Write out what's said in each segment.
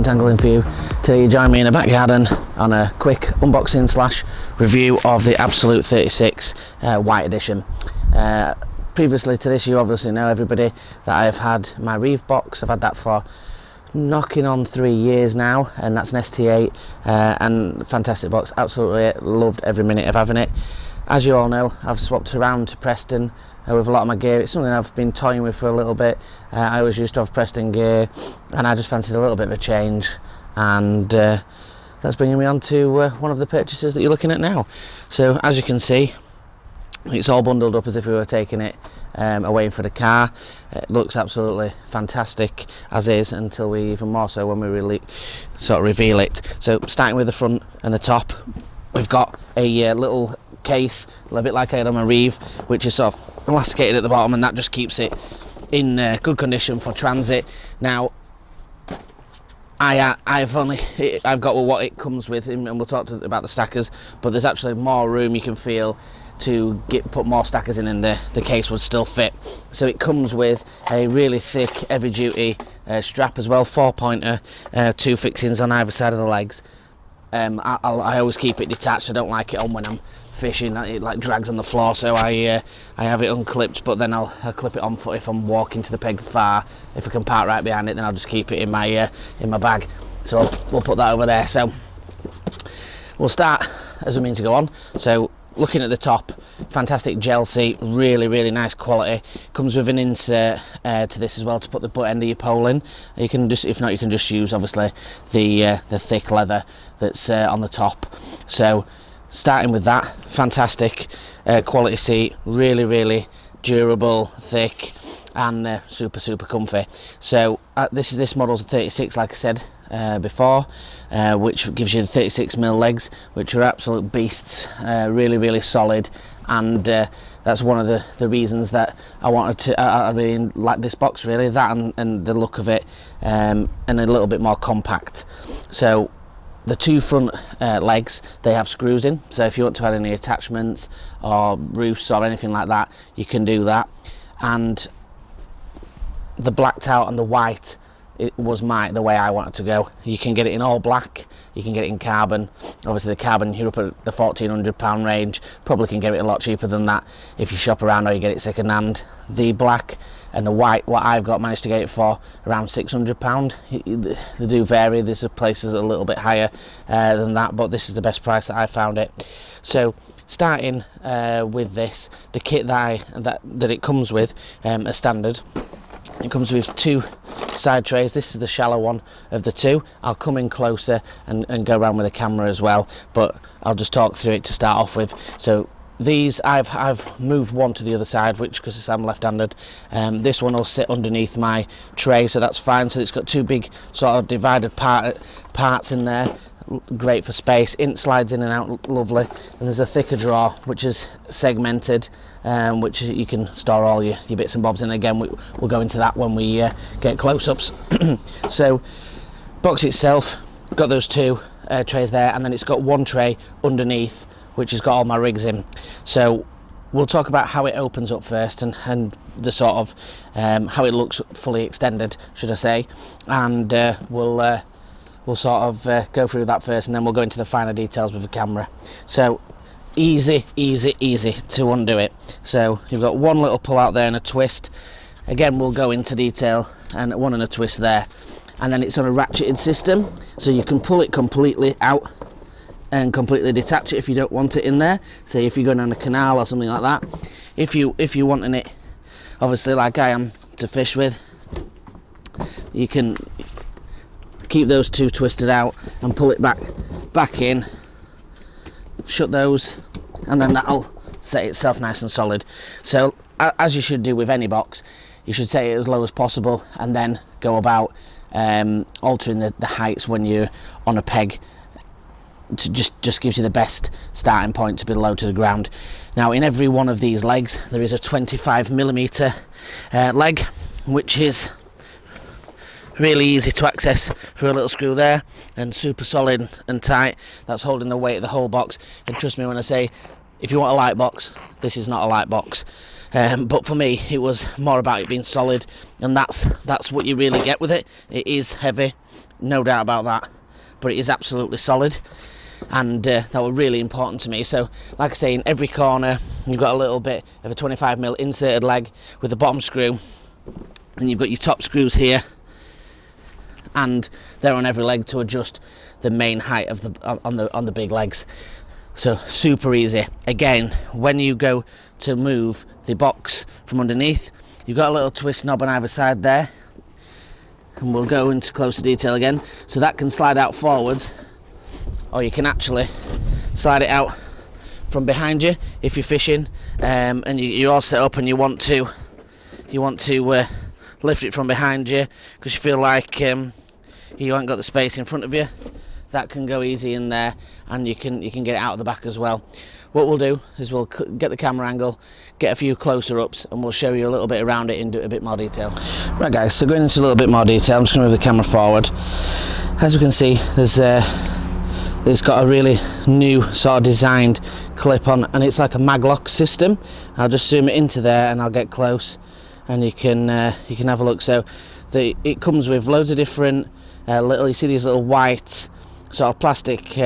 Welcome to Angling for You. Today you join me in the back garden on a quick unboxing slash review of the Absolute 36 White Edition. Previously to this, you obviously know, everybody, that I've had my Reeve box. I've had that for knocking on 3 years now, and that's an ST8 and fantastic box. Absolutely loved every minute of having it. As you all know, I've swapped around to Preston with a lot of my gear. It's something I've been toying with for a little bit. I always used to have Preston gear, and I just fancied a little bit of a change, and that's bringing me on to one of the purchases that you're looking at now. So as you can see, it's all bundled up as if we were taking it away for the car. It looks absolutely fantastic as is, until we even more so when we really sort of reveal it. So starting with the front and the top, we've got a little case, a little bit like I had on my Reeve, which is sort of elasticated at the bottom, and that just keeps it in good condition for transit. Now I've got what it comes with, and we'll talk about the stackers, but there's actually more room you can feel to put more stackers in, and the case would still fit. So it comes with a really thick heavy duty strap as well, 4-pointer, 2 fixings on either side of the legs. I always keep it detached. I don't like it on when I'm fishing. It like drags on the floor, so I have it unclipped, but then I'll clip it on foot if I'm walking to the peg far. If I can park right behind it, then I'll just keep it in my bag. So we'll put that over there. So we'll start as we mean to go on. So looking at the top, fantastic gel seat, really nice quality. Comes with an insert to this as well to put the butt end of your pole in. You can just, if not, you can just use obviously the thick leather that's on the top. So starting with that, fantastic quality seat, really durable, thick, and super comfy. So this model's a 36, like I said before, which gives you the 36mm legs, which are absolute beasts, really solid, and that's one of the reasons that I really like this box, really, that and the look of it, and a little bit more compact. So the 2 front legs, they have screws in, so if you want to add any attachments or roofs or anything like that, you can do that. And the blacked out and the white, it was the way I wanted to go. You can get it in all black, you can get it in carbon. Obviously the carbon, you're up at the £1,400 range, probably can get it a lot cheaper than that if you shop around or you get it second hand. The black and the white, what I've got, managed to get it for around £600. They do vary, there's places a little bit higher than that, but this is the best price that I found it. So starting with this, the kit that it comes with as standard, it comes with 2 side trays. This is the shallow one of the 2. I'll come in closer and go around with the camera as well, but I'll just talk through it to start off with. So these, I've moved one to the other side, because I'm left-handed. This one will sit underneath my tray, so that's fine. So it's got 2 big sort of divided parts in there. Great for space. It slides in and out lovely, and there's a thicker drawer which is segmented, which you can store all your bits and bobs in. Again, we'll go into that when we get close-ups. So box itself got those 2 trays there, and then it's got 1 tray underneath which has got all my rigs in. So we'll talk about how it opens up first, and the sort of how it looks fully extended, should I say, and we'll sort of go through that first, and then we'll go into the finer details with the camera. So easy to undo it. So you've got 1 little pull out there and a twist. Again, we'll go into detail, and 1 and a twist there, and then it's on a ratcheted system, so you can pull it completely out and completely detach it if you don't want it in there. Say if you're going on a canal or something like that. If you wanting it, obviously like I am, to fish with, you can keep those 2 twisted out and pull it back in, shut those, and then that'll set itself nice and solid. So as you should do with any box, you should set it as low as possible, and then go about altering the heights when you're on a peg. To just gives you the best starting point to be low to the ground. Now in every one of these legs there is a 25mm leg, which is really easy to access through a little screw there, and super solid and tight. That's holding the weight of the whole box, and trust me when I say if you want a light box, this is not a light box. But for me, it was more about it being solid, and that's what you really get with it. It is heavy, no doubt about that, but it is absolutely solid, and that was really important to me. So, like I say, in every corner, you've got a little bit of a 25mm inserted leg with the bottom screw, and you've got your top screws here, and they're on every leg to adjust the main height of on the big legs. So super easy. Again, when you go to move the box from underneath, you've got a little twist knob on either side there, and we'll go into closer detail again. So that can slide out forwards, or you can actually slide it out from behind you if you're fishing, and you're all set up and you want to lift it from behind you because you feel like you haven't got the space in front of you. That can go easy in there, and you can get it out of the back as well. What we'll do is we'll get the camera angle, get a few closer ups, and we'll show you a little bit around it in a bit more detail. Right guys, so going into a little bit more detail, I'm just going to move the camera forward. As you can see, it's got a really new sort of designed clip on, and it's like a maglock system. I'll just zoom it into there and I'll get close, and you can have a look. So it comes with loads of different you see these little white sort of plastic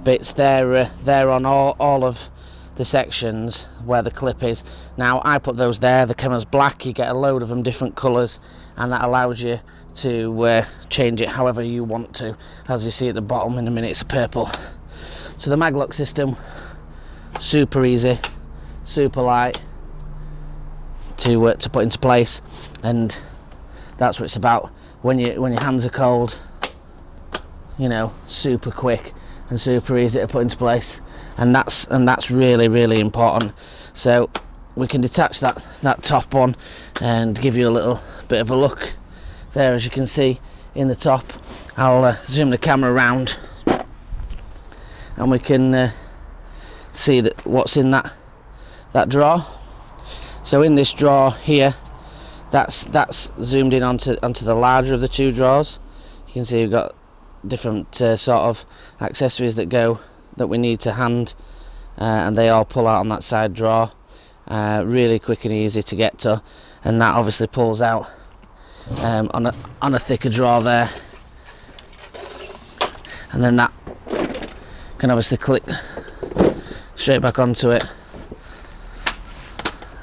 bits there on all of the sections where the clip is. Now I put those there, the camera's black, you get a load of them different colours, and that allows you to change it however you want to. As you see at the bottom, in a minute it's a purple. So the maglock system, super easy, super light to put into place, and that's what it's about. When your hands are cold, you know, super quick and super easy to put into place, and that's really, really important. So we can detach that top one and give you a little bit of a look there. As you can see in the top, I'll zoom the camera around, and we can see that what's in that drawer. So in this drawer here, that's zoomed in onto the larger of the two drawers. You can see we've got different sort of accessories that we need to hand, and they all pull out on that side drawer. Really quick and easy to get to, and that obviously pulls out on a thicker drawer there, and then that can obviously click straight back onto it,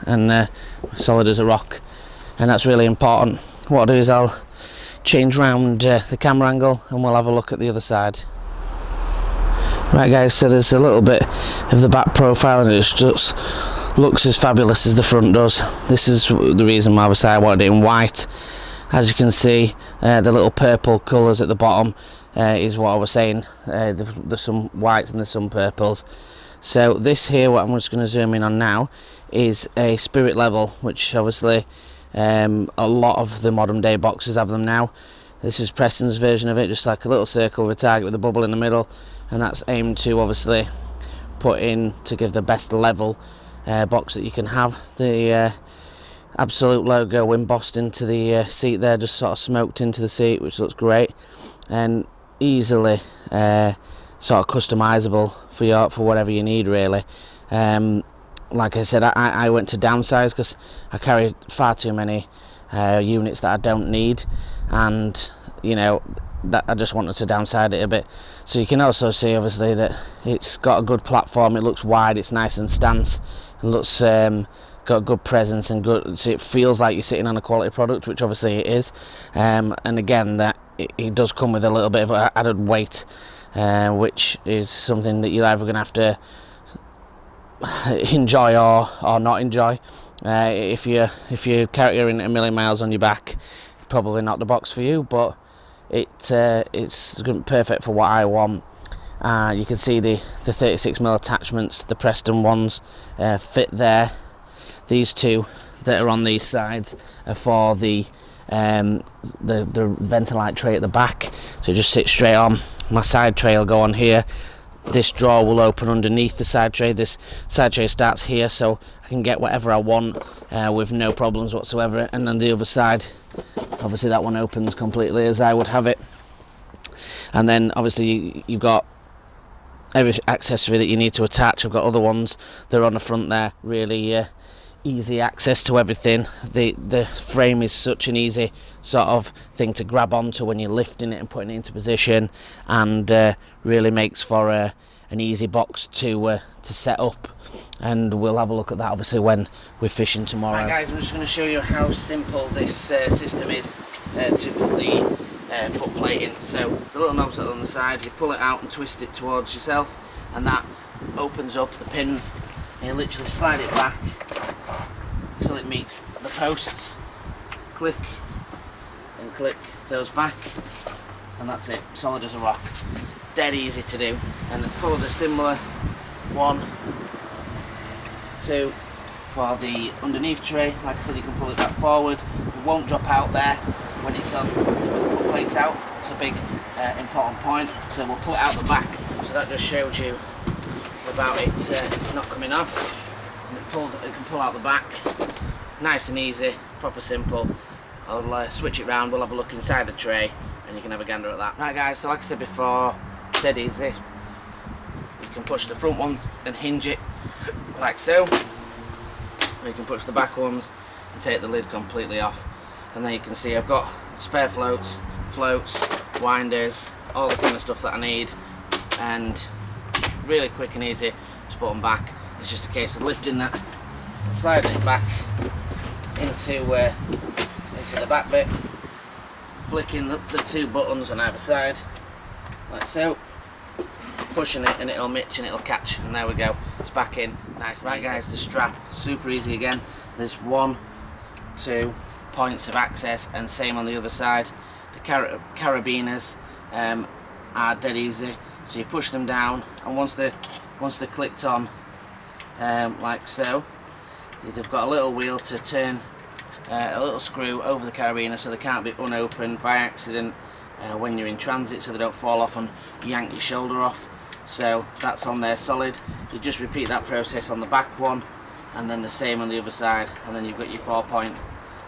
and solid as a rock. And that's really important. What I'll do is I'll change round the camera angle, and we'll have a look at the other side. Right guys, so there's a little bit of the back profile, and it just looks as fabulous as the front does. This is the reason why I wanted it in white. As you can see, the little purple colours at the bottom is what I was saying. There's some whites and there's some purples. So this here, what I'm just going to zoom in on now, is a spirit level, which obviously a lot of the modern day boxes have them now. This is Preston's version of it, just like a little circle with a target with a bubble in the middle, and that's aimed to obviously put in to give the best level box that you can have. The Absolute logo embossed into the seat there, just sort of smoked into the seat, which looks great, and easily sort of customizable for whatever you need, really. Like I said, I went to downsize because I carried far too many units that I don't need, and you know, that I just wanted to downsize it a bit. So you can also see obviously that it's got a good platform, it looks wide, it's nice and stance, it looks got good presence and good, so it feels like you're sitting on a quality product, which obviously it is. And again, that it does come with a little bit of added weight, which is something that you're either going to have to enjoy or not enjoy. If you're carrying a million miles on your back, probably not the box for you, but it's perfect for what I want. You can see the 36mm attachments, the Preston ones fit there. These two that are on these sides are for the Ventilite tray at the back, so just sit straight on. My side tray will go on here. This drawer will open underneath the side tray. This side tray starts here, so I can get whatever I want with no problems whatsoever. And then the other side, obviously that one opens completely as I would have it. And then obviously you've got every accessory that you need to attach. I've got other ones that are on the front there, really easy access to everything. The frame is such an easy sort of thing to grab onto when you're lifting it and putting it into position, and really makes for an easy box to set up. And we'll have a look at that obviously when we're fishing tomorrow. Right guys, I'm just going to show you how simple this system is to put the foot plate in. So the little knobs that are on the side, you pull it out and twist it towards yourself, and that opens up the pins, and you literally slide it back until it meets the posts, click and click those back, and that's it, solid as a rock. Dead easy to do. And then follow the similar 1, 2 for the underneath tray. Like I said, you can pull it back forward, it won't drop out there when it's on, when the foot plate's out. It's a big important point, so we'll pull it out the back. So that just shows you about it not coming off, and it can pull out the back, nice and easy, proper simple. I'll switch it round, we'll have a look inside the tray and you can have a gander at that. Right guys, so like I said before, dead easy. You can push the front one and hinge it like so, or you can push the back ones and take the lid completely off, and then you can see I've got spare floats, winders, all the kind of stuff that I need, and really quick and easy to put them back. It's just a case of lifting that and sliding it back into the back bit, flicking the 2 buttons on either side like so, pushing it, and it'll mitch and it'll catch, and there we go, it's back in, nice. Right guys, the strap, super easy again. There's 1, 2 points of access, and same on the other side. The carabiners are dead easy, so you push them down, and once they're clicked on like so, they've got a little wheel to turn a little screw over the carabiner so they can't be unopened by accident when you're in transit, so they don't fall off and yank your shoulder off. So that's on there solid. You just repeat that process on the back one, and then the same on the other side, and then you've got your 4-point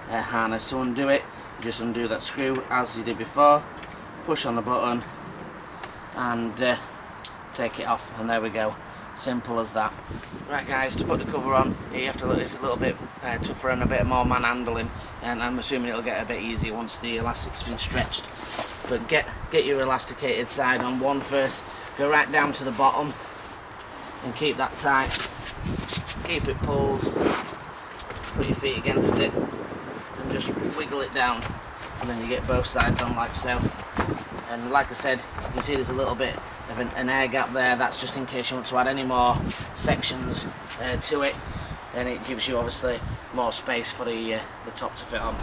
harness. To undo it, you just undo that screw as you did before, push on the button and take it off, and there we go, simple as that. Right guys, to put the cover on, you have to look, it's a little bit tougher and a bit more man-handling, and I'm assuming it'll get a bit easier once the elastic's been stretched. But get your elasticated side on one first, go right down to the bottom and keep that tight, keep it pulled, put your feet against it and just wiggle it down, and then you get both sides on like so. And like I said, you can see there's a little bit of an air gap there. That's just in case you want to add any more sections to it, and it gives you obviously more space for the top to fit on.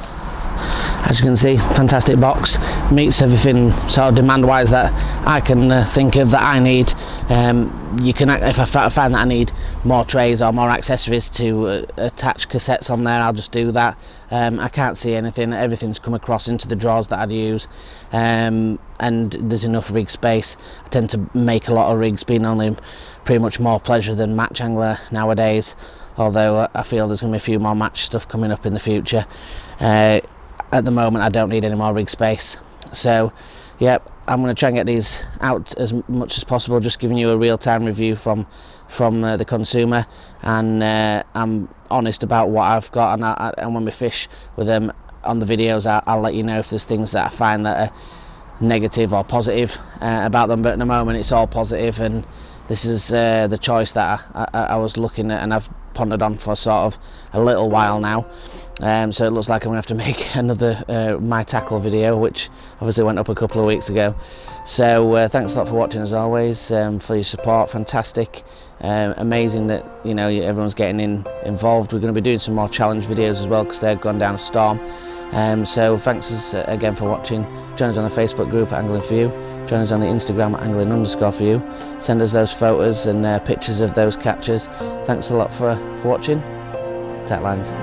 As you can see, fantastic box, meets everything sort of demand-wise that I can think of that I need. You can, if I find that I need more trays or more accessories to attach cassettes on there, I'll just do that. I can't see anything, everything's come across into the drawers that I'd use, and there's enough rig space. I tend to make a lot of rigs, being only pretty much more pleasure than match angler nowadays, although I feel there's going to be a few more match stuff coming up in the future. At the moment I don't need any more rig space, so yep, I'm going to try and get these out as much as possible, just giving you a real-time review from the consumer, and I'm honest about what I've got, and when we fish with them on the videos, I'll let you know if there's things that I find that are negative or positive about them, but at the moment it's all positive, and this is the choice that I was looking at and I've pondered on for sort of a little while now. So it looks like I'm going to have to make another my tackle video, which obviously went up a couple of weeks ago. So thanks a lot for watching as always, for your support, fantastic, amazing that everyone's getting involved. We're going to be doing some more challenge videos as well because they've gone down a storm. So thanks again for watching. Join us on the Facebook group at Angling For You. Join us on the Instagram at Angling_for You. Send us those photos and pictures of those catches. Thanks a lot for watching. Tight lines.